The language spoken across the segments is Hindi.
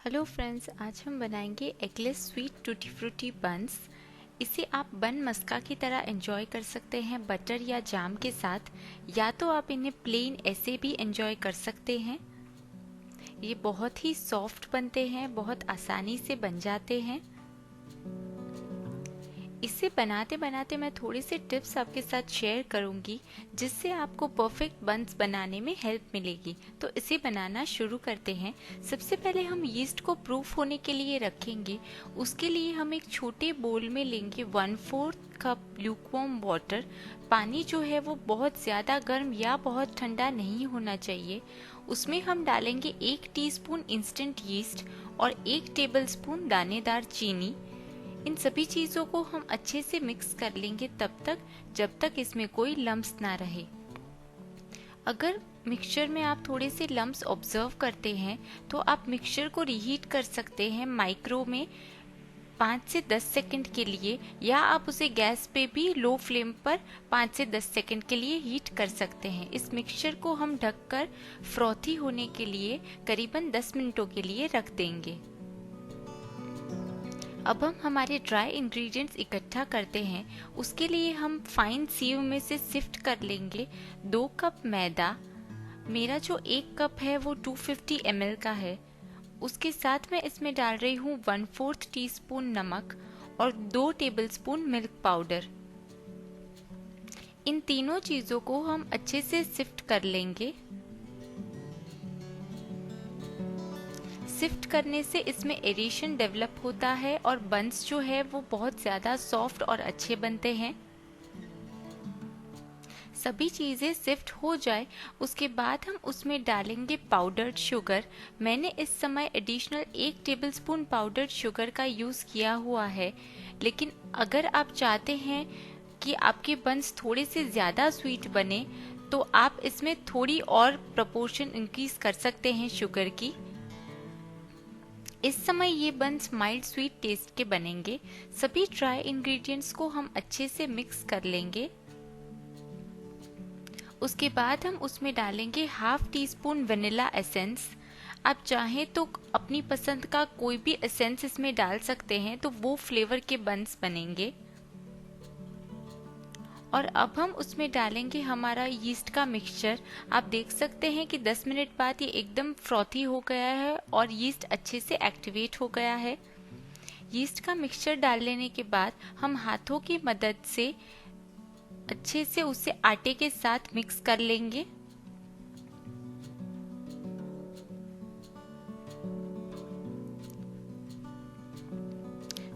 हेलो फ्रेंड्स, आज हम बनाएंगे एगलेस स्वीट टूटी फ्रूटी बंस। इसे आप बन मस्का की तरह एंजॉय कर सकते हैं बटर या जाम के साथ, या तो आप इन्हें प्लेन ऐसे भी एंजॉय कर सकते हैं। ये बहुत ही सॉफ्ट बनते हैं, बहुत आसानी से बन जाते हैं। इसे बनाते बनाते मैं थोड़े से टिप्स आपके साथ शेयर करूंगी, जिससे आपको परफेक्ट बंस बनाने में हेल्प मिलेगी। तो इसे बनाना शुरू करते हैं। सबसे पहले हम यीस्ट को प्रूफ होने के लिए रखेंगे। उसके लिए हम एक छोटे बोल में लेंगे 1/4 कप ल्यूकवार्म वाटर। पानी जो है वो बहुत ज़्यादा गर्म या बहुत ठंडा नहीं होना चाहिए। उसमें हम डालेंगे 1 टीस्पून इंस्टेंट यीस्ट और 1 टेबलस्पून दानेदार चीनी। इन सभी चीज़ों को हम अच्छे से मिक्स कर लेंगे तब तक जब तक इसमें कोई लम्स ना रहे। अगर मिक्सचर में आप थोड़े से लम्स ऑब्जर्व करते हैं तो आप मिक्सचर को रीहीट कर सकते हैं माइक्रो में 5 से 10 सेकंड के लिए, या आप उसे गैस पे भी लो फ्लेम पर 5 से 10 सेकंड के लिए हीट कर सकते हैं। इस मिक्सचर को हम ढककर फ्रॉथी होने के लिए करीबन 10 मिनटों के लिए रख देंगे। अब हम हमारे ड्राई इंग्रेडिएंट्स इकट्ठा करते हैं। उसके लिए हम फाइन सीव में से सिफ्ट कर लेंगे 2 कप मैदा। मेरा जो 1 कप है वो 250 ml का है। उसके साथ मैं इसमें डाल रही हूँ 1/4 टीस्पून नमक और 2 टेबलस्पून मिल्क पाउडर। इन तीनों चीज़ों को हम अच्छे से सिफ्ट कर लेंगे। सिफ्ट करने से इसमें एरेशन डेवलप होता है और बंस जो है वो बहुत ज़्यादा सॉफ्ट और अच्छे बनते हैं। सभी चीज़ें सिफ्ट हो जाए उसके बाद हम उसमें डालेंगे पाउडर्ड शुगर। मैंने इस समय एडिशनल 1 टेबलस्पून पाउडर्ड शुगर का यूज़ किया हुआ है, लेकिन अगर आप चाहते हैं कि आपके बंस थोड़े से ज़्यादा स्वीट बने तो आप इसमें थोड़ी और प्रपोर्शन इंक्रीज कर सकते हैं शुगर की। इस समय ये बंस माइल्ड स्वीट टेस्ट के बनेंगे। सभी ड्राई इंग्रेडिएंट्स को हम अच्छे से मिक्स कर लेंगे। उसके बाद हम उसमें डालेंगे 1/2 टीस्पून वनीला एसेंस। आप चाहें तो अपनी पसंद का कोई भी एसेंस इसमें डाल सकते हैं, तो वो फ्लेवर के बंस बनेंगे। और अब हम उसमें डालेंगे हमारा यीस्ट का मिक्सचर। आप देख सकते हैं कि 10 मिनट बाद ये एकदम फ्रॉथी हो गया है और यीस्ट अच्छे से एक्टिवेट हो गया है। यीस्ट का मिक्सचर डाल लेने के बाद हम हाथों की मदद से अच्छे से उसे आटे के साथ मिक्स कर लेंगे।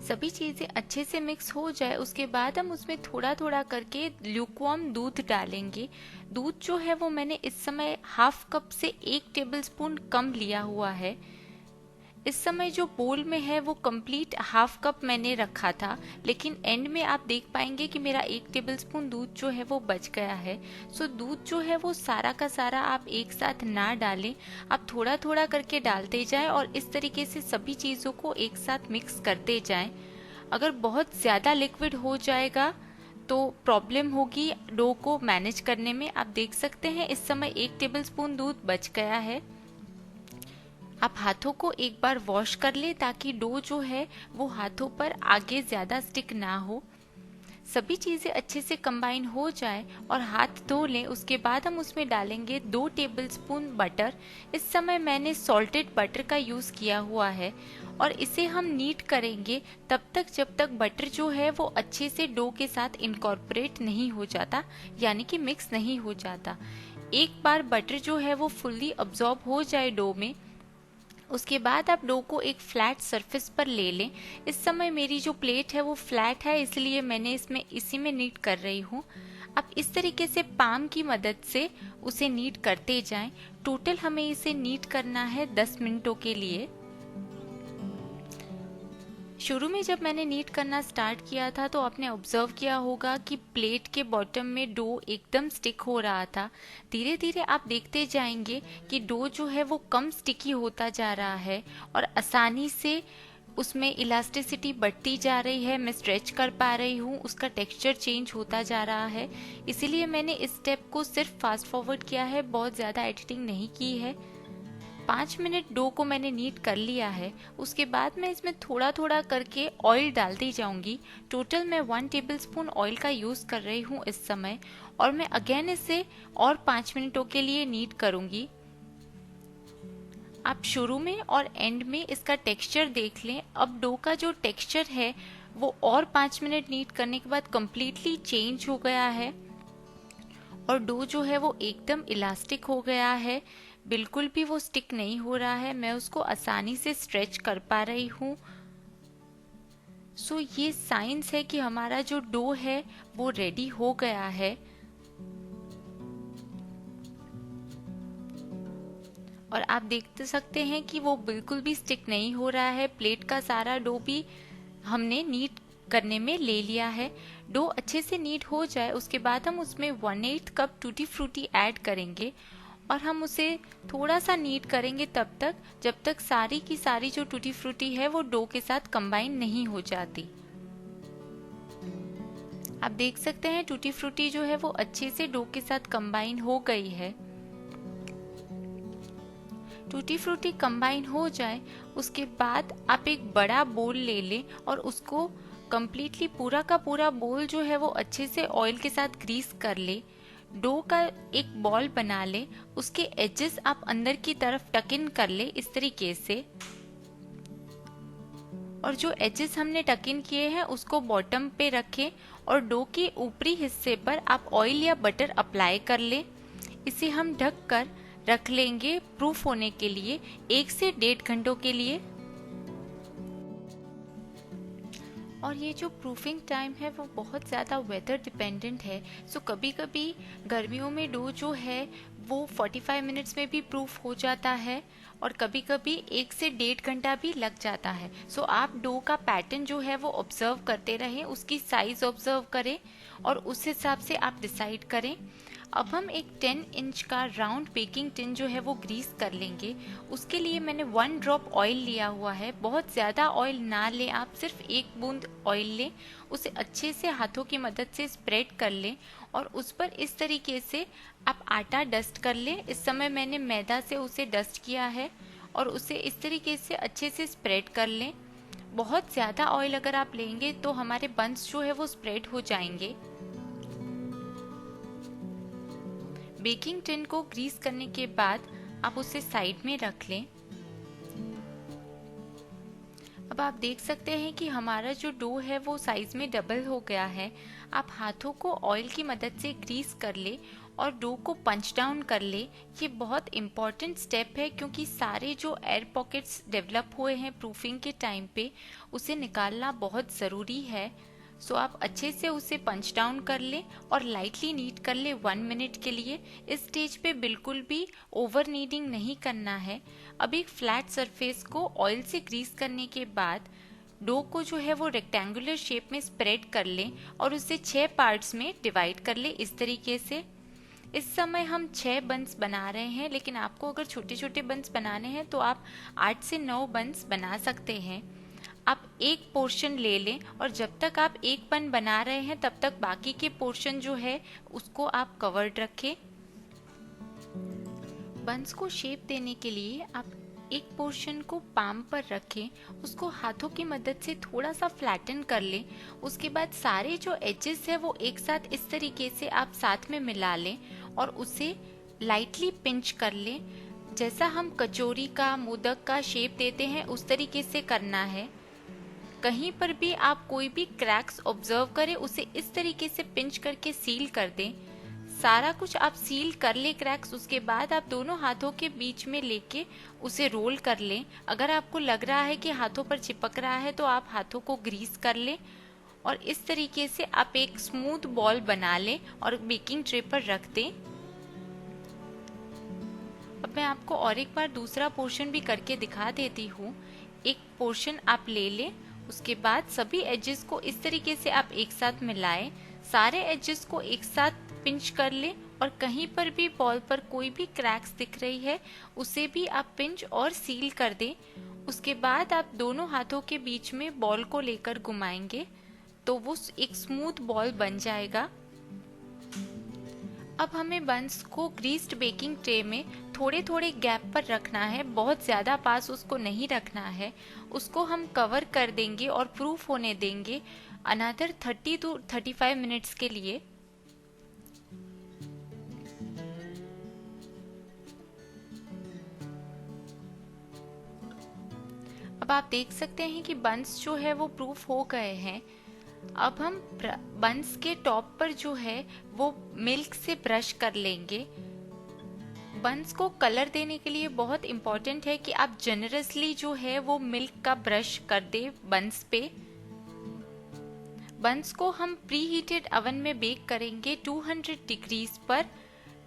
सभी चीज़ें अच्छे से मिक्स हो जाए उसके बाद हम उसमें थोड़ा थोड़ा करके ल्यूकवार्म दूध डालेंगे। दूध जो है वो मैंने इस समय 1/2 कप से 1 टेबलस्पून कम लिया हुआ है। इस समय जो बोल में है वो कंप्लीट 1/2 कप मैंने रखा था, लेकिन एंड में आप देख पाएंगे कि मेरा 1 टेबलस्पून दूध जो है वो बच गया है। सो दूध जो है वो सारा का सारा आप एक साथ ना डालें, आप थोड़ा थोड़ा करके डालते जाएं और इस तरीके से सभी चीज़ों को एक साथ मिक्स करते जाएं। अगर बहुत ज़्यादा लिक्विड हो जाएगा तो प्रॉब्लम होगी डो को मैनेज करने में। आप देख सकते हैं इस समय 1 टेबलस्पून दूध बच गया है। आप हाथों को एक बार वॉश कर ले ताकि डो जो है वो हाथों पर आगे ज़्यादा स्टिक ना हो। सभी चीज़ें अच्छे से कंबाइन हो जाए और हाथ धो लें। उसके बाद हम उसमें डालेंगे 2 टेबलस्पून बटर। इस समय मैंने सॉल्टेड बटर का यूज़ किया हुआ है और इसे हम नीट करेंगे तब तक जब तक बटर जो है वो अच्छे से डो के साथ इनकॉर्पोरेट नहीं हो जाता, यानी कि मिक्स नहीं हो जाता। एक बार बटर जो है वो फुल्ली अब्जॉर्ब हो जाए डो में, उसके बाद आप डो को एक फ्लैट सरफेस पर ले लें। इस समय मेरी जो प्लेट है वो फ्लैट है, इसलिए मैंने इसमें इसी में नीट कर रही हूँ। आप इस तरीके से पाम की मदद से उसे नीट करते जाएं। टोटल हमें इसे नीट करना है 10 मिनटों के लिए। शुरू में जब मैंने नीट करना स्टार्ट किया था तो आपने ऑब्जर्व किया होगा कि प्लेट के बॉटम में डो एकदम स्टिक हो रहा था। धीरे धीरे आप देखते जाएंगे कि डो जो है वो कम स्टिकी होता जा रहा है और आसानी से उसमें इलास्टिसिटी बढ़ती जा रही है। मैं स्ट्रेच कर पा रही हूँ, उसका टेक्सचर चेंज होता जा रहा है। इसीलिए मैंने इस स्टेप को सिर्फ फास्ट फॉरवर्ड किया है, बहुत ज़्यादा एडिटिंग नहीं की है। 5 मिनट डो को मैंने नीट कर लिया है। उसके बाद मैं इसमें थोड़ा थोड़ा करके ऑयल डालती जाऊंगी। टोटल मैं 1 टेबलस्पून ऑयल का यूज़ कर रही हूँ इस समय, और मैं अगेन इसे और 5 मिनटों के लिए नीट करूंगी। आप शुरू में और एंड में इसका टेक्सचर देख लें। अब डो का जो टेक्सचर है वो और 5 मिनट नीट करने के बाद कम्प्लीटली चेंज हो गया है, और डो जो है वो एकदम इलास्टिक हो गया है। बिल्कुल भी वो स्टिक नहीं हो रहा है, मैं उसको आसानी से स्ट्रेच कर पा रही हूँ। सो ये साइंस है कि हमारा जो डो है वो रेडी हो गया है। और आप देख सकते हैं कि वो बिल्कुल भी स्टिक नहीं हो रहा है। प्लेट का सारा डो भी हमने नीट करने में ले लिया है। डो अच्छे से नीट हो जाए उसके बाद हम उसमें 1/8 कप टूटी फ्रूटी ऐड करेंगे, और हम उसे थोड़ा सा नीट करेंगे तब तक जब तक सारी की सारी जो टूटी फ्रूटी है वो डो के साथ कंबाइन नहीं हो जाती। आप देख सकते हैं टूटी फ्रूटी जो है वो अच्छे से डो के साथ कंबाइन हो गई है। टूटी फ्रूटी कंबाइन हो जाए उसके बाद आप एक बड़ा बोल ले लें और उसको कम्प्लीटली पूरा का पूरा बोल जो है वो अच्छे से ऑयल के साथ ग्रीस कर ले। डो का एक बॉल बना ले, उसके एजेस आप अंदर की तरफ टक इन कर ले इस तरीके से, और जो एजेस हमने टक इन किए हैं उसको बॉटम पे रखें और डो के ऊपरी हिस्से पर आप ऑयल या बटर अप्लाई कर ले। इसे हम ढक कर रख लेंगे प्रूफ होने के लिए 1 से 1.5 घंटों के लिए। और ये जो प्रूफिंग टाइम है वो बहुत ज़्यादा वेदर डिपेंडेंट है। सो कभी कभी गर्मियों में डो जो है वो 45 मिनट्स में भी प्रूफ हो जाता है, और कभी कभी 1 से 1.5 घंटा भी लग जाता है। सो आप डो का पैटर्न जो है वो ऑब्जर्व करते रहें, उसकी साइज ऑब्जर्व करें और उस हिसाब से आप डिसाइड करें। अब हम एक 10 इंच का राउंड बेकिंग टिन जो है वो ग्रीस कर लेंगे। उसके लिए मैंने 1 ड्रॉप ऑयल लिया हुआ है। बहुत ज़्यादा ऑयल ना लें आप, सिर्फ 1 बूंद ऑयल लें, उसे अच्छे से हाथों की मदद से स्प्रेड कर लें और उस पर इस तरीके से आप आटा डस्ट कर लें। इस समय मैंने मैदा से उसे डस्ट किया है और उसे इस तरीके से अच्छे से स्प्रेड कर लें। बहुत ज़्यादा ऑयल अगर आप लेंगे तो हमारे बंस जो है वो स्प्रेड हो जाएंगे। बेकिंग टिन को ग्रीस करने के बाद आप उसे साइड में रख लें। अब आप देख सकते हैं कि हमारा जो डो है वो साइज में डबल हो गया है। आप हाथों को ऑयल की मदद से ग्रीस कर ले और डो को पंच डाउन कर ले। ये बहुत इम्पॉर्टेंट स्टेप है क्योंकि सारे जो एयर पॉकेट्स डेवलप हुए हैं प्रूफिंग के टाइम पे उसे निकालना बहुत ज़रूरी है। सो आप अच्छे से उसे पंच डाउन कर लें और लाइटली नीट कर ले 1 मिनट के लिए। इस स्टेज पे बिल्कुल भी ओवर नीडिंग नहीं करना है। अब एक फ्लैट सरफेस को ऑयल से ग्रीस करने के बाद डो को जो है वो रेक्टेंगुलर शेप में स्प्रेड कर लें और उसे 6 पार्ट्स में डिवाइड कर ले इस तरीके से। इस समय हम 6 बंस बना रहे हैं, लेकिन आपको अगर छोटे छोटे बंस बनाने हैं तो आप 8 से 9 बंस बना सकते हैं। आप एक पोर्शन ले लें और जब तक आप एक बन बना रहे हैं तब तक बाकी के पोर्शन जो है उसको आप कवर्ड रखें। बंस को शेप देने के लिए आप एक पोर्शन को पाम पर रखें, उसको हाथों की मदद से थोड़ा सा फ्लैटन कर लें। उसके बाद सारे जो एजेस है वो एक साथ इस तरीके से आप साथ में मिला लें और उसे लाइटली पिंच कर लें। जैसा हम कचौरी का मोदक का शेप देते हैं उस तरीके से करना है। कहीं पर भी आप कोई भी क्रैक्स ऑब्जर्व करें उसे इस तरीके से पिंच करके सील कर दें। सारा कुछ आप सील कर ले क्रैक्स, उसके बाद आप दोनों हाथों के बीच में लेके उसे रोल कर लें। अगर आपको लग रहा है कि हाथों पर चिपक रहा है तो आप हाथों को ग्रीस कर लें और इस तरीके से आप एक स्मूथ बॉल बना लें और बेकिंग ट्रे पर रख दें। अब मैं आपको और एक बार दूसरा पोर्शन भी करके दिखा देती हूँ। एक पोर्शन आप ले लें, उसके बाद सभी एजेस को इस तरीके से आप एक साथ मिलाएं। सारे एजेस को एक साथ पिंच कर लें और कहीं पर भी बॉल पर कोई भी क्रैक्स दिख रही है उसे भी आप पिंच और सील कर दें। उसके बाद आप दोनों हाथों के बीच में बॉल को लेकर घुमाएंगे तो वो एक स्मूथ बॉल बन जाएगा। अब हमें बंस को ग्रीस्ड बेकिंग ट्रे में थोड़े थोड़े गैप पर रखना है, बहुत ज़्यादा पास उसको नहीं रखना है। उसको हम कवर कर देंगे और प्रूफ होने देंगे अनदर 30 to 35 मिनट्स के लिए। अब आप देख सकते हैं कि बंस जो है वो प्रूफ हो गए हैं। अब हम बंस के टॉप पर जो है वो मिल्क से ब्रश कर लेंगे। बंस को कलर देने के लिए बहुत इम्पोर्टेंट है कि आप जनरसली जो है वो मिल्क का ब्रश कर दे बंस पे। बंस को हम प्री हीटेड ओवन में बेक करेंगे 200 डिग्रीज पर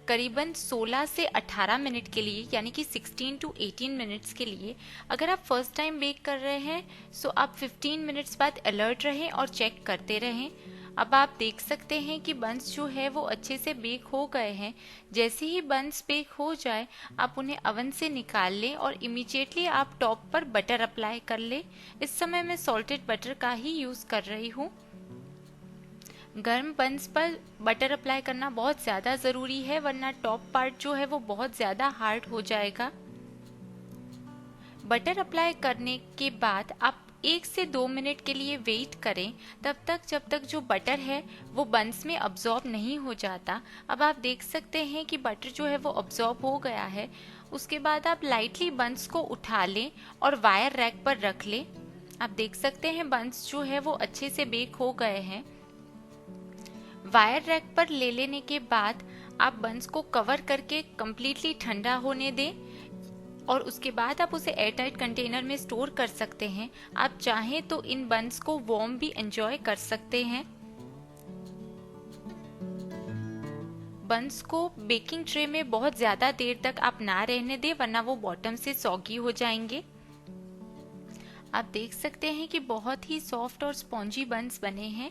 करीबन 16 से 18 मिनट के लिए, यानी कि 16 to 18 मिनट्स के लिए। अगर आप फर्स्ट टाइम बेक कर रहे हैं सो आप 15 मिनट्स बाद अलर्ट रहें और चेक करते रहें। अब आप देख सकते हैं कि बंस जो है वो अच्छे से बेक हो गए हैं। जैसे ही बंस बेक हो जाए आप उन्हें ओवन से निकाल लें और इमीडिएटली आप टॉप पर बटर अप्लाई कर लें। इस समय मैं सॉल्टेड बटर का ही यूज़ कर रही हूँ। गर्म बंस पर बटर अप्लाई करना बहुत ज़्यादा ज़रूरी है, वरना टॉप पार्ट जो है वो बहुत ज़्यादा हार्ड हो जाएगा। बटर अप्लाई करने के बाद आप 1 से 2 मिनट के लिए वेट करें, तब तक जब तक जो बटर है वो बंस में अब्जॉर्ब नहीं हो जाता। अब आप देख सकते हैं कि बटर जो है वो अब्जॉर्ब हो गया है। उसके बाद आप लाइटली बंस को उठा लें और वायर रैक पर रख लें। आप देख सकते हैं बंस जो है वो अच्छे से बेक हो गए हैं। वायर रैक पर ले लेने के बाद आप बंस को कवर करके कम्प्लीटली ठंडा होने दें और उसके बाद आप उसे एयरटाइट कंटेनर में स्टोर कर सकते हैं। आप चाहें तो इन बंस को वार्म भी एंजॉय कर सकते हैं। बंस को बेकिंग ट्रे में बहुत ज़्यादा देर तक आप ना रहने दें, वरना वो बॉटम से सॉगी हो जाएंगे। आप देख सकते हैं कि बहुत ही सॉफ्ट और स्पॉन्जी बंस बने हैं।